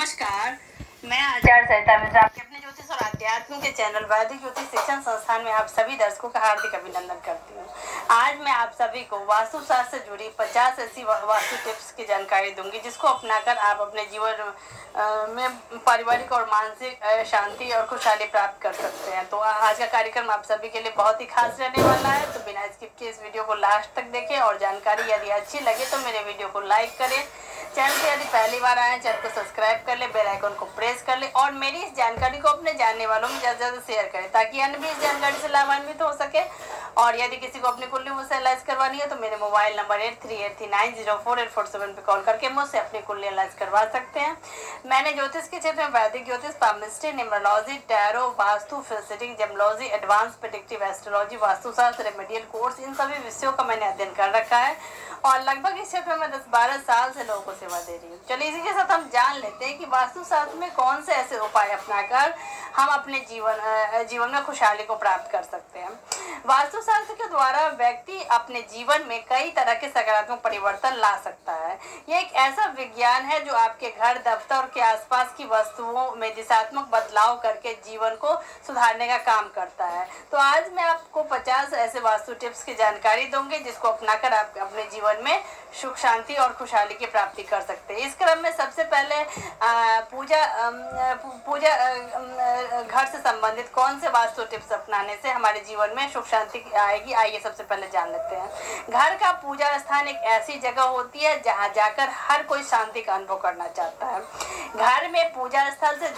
नमस्कार, मैं आचार्य सरिता मिश्रा आपके अपने ज्योतिष और आध्यात्म के चैनल वैदिक ज्योतिष शिक्षण संस्थान में आप सभी दर्शकों का हार्दिक अभिनंदन करती हूँ। आज मैं आप सभी को वास्तुशास्त्र से जुड़ी 50 ऐसी वास्तु टिप्स की जानकारी दूंगी जिसको अपनाकर आप अपने जीवन में पारिवारिक और मानसिक शांति और खुशहाली प्राप्त कर सकते हैं। तो आज का कार्यक्रम आप सभी के लिए बहुत ही खास रहने वाला है, तो बिना स्किप के इस वीडियो को लास्ट तक देखें और जानकारी यदि अच्छी लगे तो मेरे वीडियो को लाइक करें। चैनल पे यदि पहली बार आए चैनल को सब्सक्राइब कर ले, बेल आइकन को प्रेस कर ले और मेरी इस जानकारी को अपने जानने वालों में ज़्यादा से ज़्यादा शेयर करें ताकि अन्य भी इस जानकारी से लाभान्वित हो सके। और यदि किसी को अपनी कुंडली मुझसे एनालाइज करवानी है तो मेरे मोबाइल नंबर 8383904847 पे कॉल करके मुझसे अपनी कुंडली एनालाइज करवा सकते हैं। मैंने ज्योतिष के क्षेत्र में वैदिक ज्योतिष, palmistry, numerology, tarot, Vastu, physics, gemology, advance predictive astrology, Vastushastra, remedial course, इन सभी विषयों का मैंने अध्ययन कर रखा है और लगभग इस क्षेत्र में मैं 10-12 साल से लोगों को सेवा दे रही हूँ। चलिए इसी के साथ हम जान लेते हैं कि वास्तुशास्त्र में कौन से ऐसे उपाय अपनाकर हम अपने जीवन में खुशहाली को प्राप्त कर सकते हैं। वास्तुशास्त्र के द्वारा व्यक्ति अपने जीवन में कई तरह के सकारात्मक परिवर्तन ला सकता है। यह एक ऐसा विज्ञान है जो आपके घर, दफ्तर और के आसपास की वस्तुओं में दिशात्मक बदलाव करके जीवन को सुधारने का काम करता है। तो आज मैं आपको 50 ऐसे वास्तु टिप्स की जानकारी दूंगी जिसको अपनाकर आप अपने जीवन में सुख, शांति और खुशहाली की प्राप्ति कर सकते हैं। इस क्रम में सबसे पहले पूजा घर से संबंधित कौन से वास्तु टिप्स अपनाने से हमारे जीवन में सुख शांति आएगी, आइए सबसे पहले जान लेते हैं। घर का पूजा स्थान एक ऐसी जगह होती है जहां जाकर हर कोई शांति का अनुभव करना चाहता है। घर में पूजा स्थल से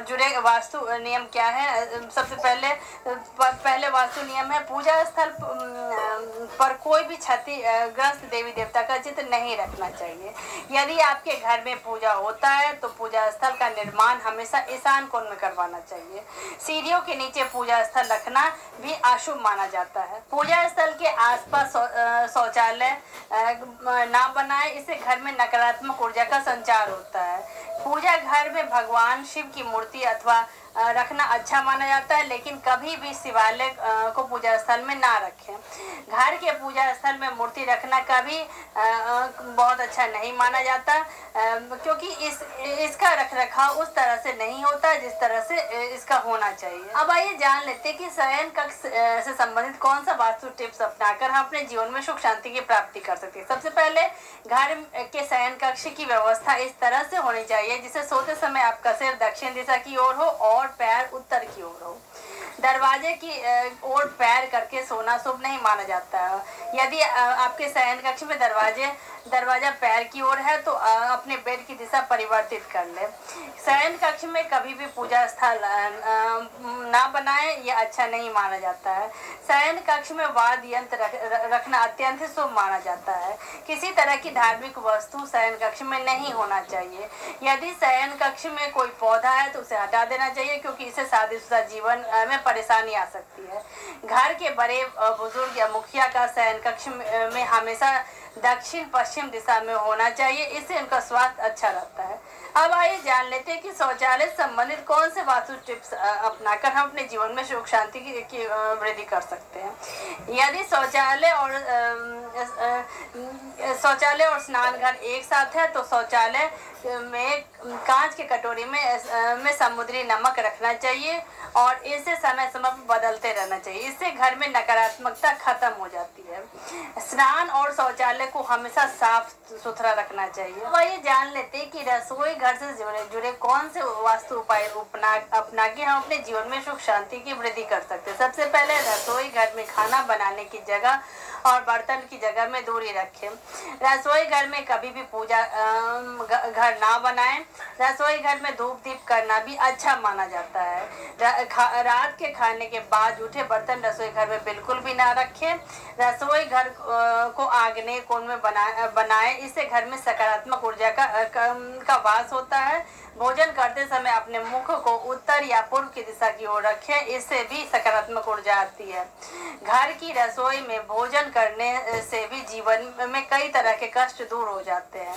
जुड़े वास्तु नियम क्या है? सबसे पहले वास्तु नियम है पूजा स्थल पर कोई भी क्षतिग्रस्त देवी देवता का चित्र नहीं रखना चाहिए। यदि आपके घर में पूजा होता है तो पूजा स्थल का निर्माण हमेशा ईशान कोण में करवाना चाहिए। सीढ़ियों के नीचे पूजा स्थल रखना भी अशुभ माना जाता है। पूजा स्थल के आसपास शौचालय ना बनाएं, इससे घर में नकारात्मक ऊर्जा का संचार होता है। पूजा घर में भगवान शिव की मूर्ति अथवा रखना अच्छा माना जाता है, लेकिन कभी भी शिवालय को पूजा स्थल में ना रखें। घर के पूजा स्थल में मूर्ति रखना कभी बहुत अच्छा नहीं माना जाता क्योंकि इसका रखरखाव उस तरह से नहीं होता जिस तरह से इसका होना चाहिए। अब आइए जान लेते हैं कि शयन कक्ष से संबंधित कौन सा वास्तु टिप्स अपनाकर हम अपने जीवन में सुख शांति की प्राप्ति कर सकते हैं। सबसे पहले घर के शयन कक्ष की व्यवस्था इस तरह से होनी चाहिए जिससे सोते समय आपका सिर दक्षिण दिशा की ओर हो और पैर उत्तर की ओर हो। दरवाजे की ओर पैर करके सोना शुभ नहीं माना जाता है। यदि आपके शयन कक्ष में दरवाजा पैर की ओर है तो अपने बेड की दिशा परिवर्तित कर ले। शयन कक्ष में कभी भी पूजा स्थल ना बनाएं, यह अच्छा नहीं माना जाता है। शयन कक्ष में वाद्य यंत्र रखना अत्यंत शुभ माना जाता है। किसी तरह की धार्मिक वस्तु शयन कक्ष में नहीं होना चाहिए। यदि शयन कक्ष में कोई पौधा है तो उसे हटा देना चाहिए क्योंकि इससे शादीशुदा जीवन में परेशानी आ सकती है। घर के बड़े बुजुर्ग या मुखिया का शयन कक्ष में हमेशा दक्षिण पश्चिम दिशा में होना चाहिए, इससे उनका स्वास्थ्य अच्छा रहता है। अब आइए जान लेते हैं कि शौचालय संबंधित कौन से वास्तु टिप्स अपनाकर हम अपने जीवन में सुख शांति की वृद्धि कर सकते हैं। यदि शौचालय और स्नान घर एक साथ है तो शौचालय में कांच के कटोरी में समुद्री नमक रखना चाहिए और इसे समय समय पर बदलते रहना चाहिए। इससे घर में नकारात्मकता खत्म हो जाती है। स्नान और शौचालय को हमेशा साफ सुथरा रखना चाहिए। अब ये जान लेते हैं कि रसोई घर से जुड़े कौन से वास्तु उपाय अपना के हम अपने जीवन में सुख शांति की वृद्धि कर सकते हैं। सबसे पहले रसोई घर में खाना बनाने की जगह और बर्तन की जगह में दूरी रखें। रसोई घर में कभी भी पूजा घर ना बनाएं। रसोई घर में धूप दीप करना भी अच्छा माना जाता है। रात के खाने के बाद जूठे बर्तन रसोई घर में बिल्कुल भी ना रखें। रसोई घर को आग्नेय कोण में बनाएं, इससे घर में सकारात्मक ऊर्जा का वास होता है। भोजन करते समय अपने मुख को उत्तर या पूर्व की दिशा की ओर रखें, इससे भी सकारात्मक ऊर्जा आती है। घर की रसोई में भोजन करने से भी जीवन में कई तरह के कष्ट दूर हो जाते हैं।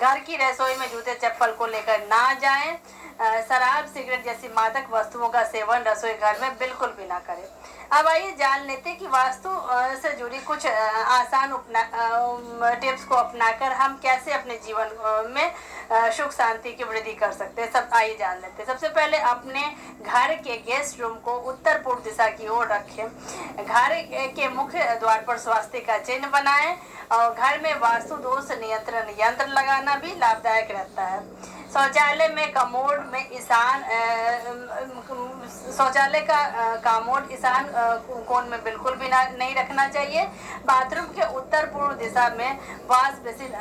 घर की रसोई में जूते चप्पल को लेकर ना जाएं। शराब, सिगरेट जैसी मादक वस्तुओं का सेवन रसोई घर में बिल्कुल भी ना करें। अब आइए जान लेते हैं कि वास्तु से जुड़ी कुछ आसान टिप्स को अपनाकर हम कैसे अपने जीवन में सुख शांति की वृद्धि कर सकते हैं। सब आइए जान लेते हैं। सबसे पहले अपने घर के गेस्ट रूम को उत्तर पूर्व दिशा की ओर रखें। घर के मुख्य द्वार पर स्वास्ति का चिन्ह बनाएं और घर में वास्तु दोष नियंत्रण यंत्र लगाना भी लाभदायक रहता है। शौचालय में कमोड में ईशान शौचालय का कमोड ईशान कोण में बिल्कुल भी नहीं रखना चाहिए। बाथरूम के उत्तर पूर्व दिशा में वॉश बेसिन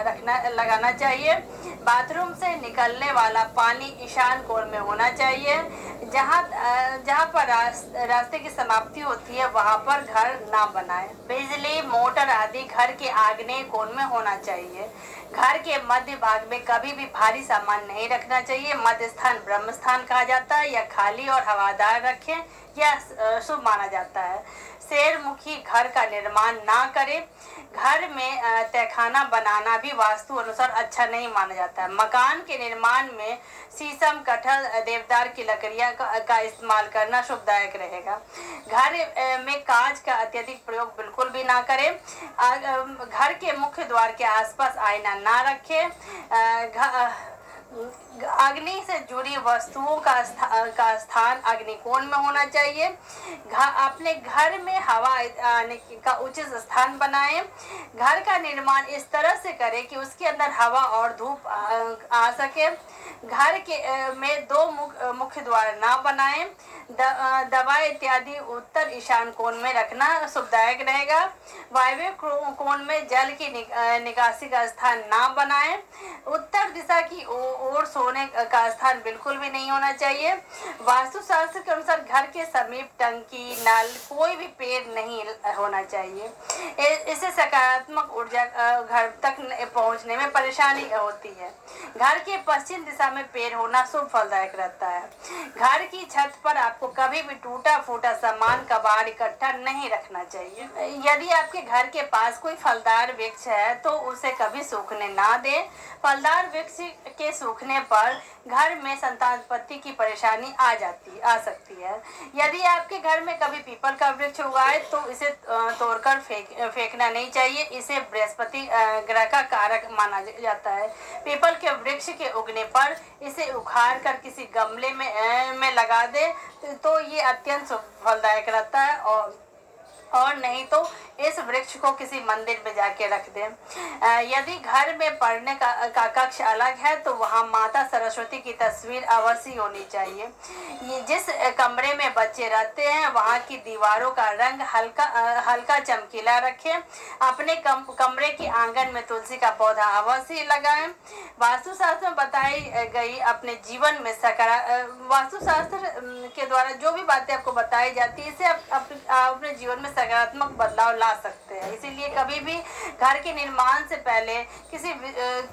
लगाना चाहिए। बाथरूम से निकलने वाला पानी ईशान कोण में होना चाहिए। जहाँ पर रास्ते की समाप्ति होती है वहाँ पर घर ना बनाएं। बिजली मोटर आदि घर के आग्नेय कोण में होना चाहिए। घर के मध्य भाग में कभी भी भारी सामान नहीं रखना चाहिए। मध्य स्थान ब्रह्म स्थान कहा जाता है। यह खाली और हवादार रखें, यह शुभ माना जाता है। शेरमुखी घर का निर्माण ना करें। घर में तहखाना बनाना भी वास्तु अनुसार अच्छा नहीं माना जाता है। मकान के निर्माण में शीशम, कटहल, देवदार की लकड़ियां का इस्तेमाल करना शुभदायक रहेगा। घर में कांच का अत्यधिक प्रयोग बिल्कुल भी ना करें। घर के मुख्य द्वार के आसपास आईना ना रखें। अग्नि से जुड़ी वस्तुओं का स्थान अग्निकोण में होना चाहिए। अपने घर में हवा आने का उचित स्थान बनाएं। घर का निर्माण इस तरह से करें कि उसके अंदर हवा और धूप आ सके। घर के में दो मुख्य द्वार ना बनाएं। दवाई इत्यादि उत्तर ईशान कोण में रखना शुभदायक रहेगा। वायव्य कोण में जल की निकासी का स्थान ना बनाएं। उत्तर दिशा की ओर सोने का स्थान बिल्कुल भी नहीं होना चाहिए। वास्तुशास्त्र के अनुसार घर के समीप टंकी, नल, कोई भी पेड़ नहीं होना चाहिए। इससे सकारात्मक ऊर्जा घर तक पहुंचने में परेशानी होती है। घर के पश्चिम दिशा में पेड़ होना शुभ फलदायक रहता है। घर की छत पर आपको कभी भी टूटा फूटा सामान, कबाड़ इकट्ठा नहीं रखना चाहिए। यदि आपके घर के पास कोई फलदार वृक्ष है तो उसे कभी सूखने ना दें। फलदार वृक्ष के सूखने पर घर में संतानोत्पत्ति की परेशानी आ सकती है। यदि आपके घर में कभी पीपल का वृक्ष उगाए तो इसे तोड़कर फेंकना नहीं चाहिए। इसे बृहस्पति ग्रह का कारक माना जाता है। पीपल के वृक्ष के उगने पर इसे उखाड़ कर किसी गमले में लगा दे तो ये अत्यंत फलदायक रहता है। और नहीं तो इस वृक्ष को किसी मंदिर में जाके रख दें। यदि घर में पढ़ने का कक्ष अलग है तो वहाँ माता सरस्वती की तस्वीर अवश्य होनी चाहिए। जिस कमरे में बच्चे रहते हैं वहाँ की दीवारों का रंग हल्का चमकीला रखें। अपने कमरे के आंगन में तुलसी का पौधा अवश्य लगाएं। वास्तुशास्त्र में बताई गई अपने जीवन में वास्तुशास्त्र के द्वारा जो भी बातें आपको बताई जाती है इससे आप अपने जीवन में सकारात्मक बदलाव ला सकते हैं। इसीलिए कभी भी घर के निर्माण से पहले किसी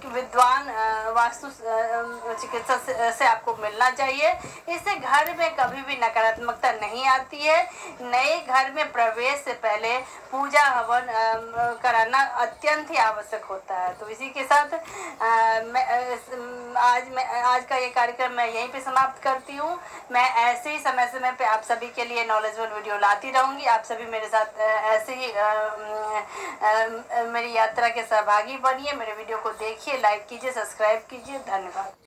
विद्वान वास्तु चिकित्सक से आपको मिलना चाहिए। इससे घर में कभी भी नकारात्मकता नहीं आती है। नए घर में प्रवेश से पहले पूजा हवन कराना अत्यंत ही आवश्यक होता है। तो इसी के साथ आज का ये कार्यक्रम मैं यहीं पे समाप्त करती हूँ। मैं ऐसे ही समय समय पे आप सभी के लिए नॉलेजेबल वीडियो लाती रहूँगी। आप सभी मेरे साथ ऐसे ही मेरी यात्रा के सहभागी बनिए। मेरे वीडियो को देखिए, लाइक कीजिए, सब्सक्राइब कीजिए। धन्यवाद।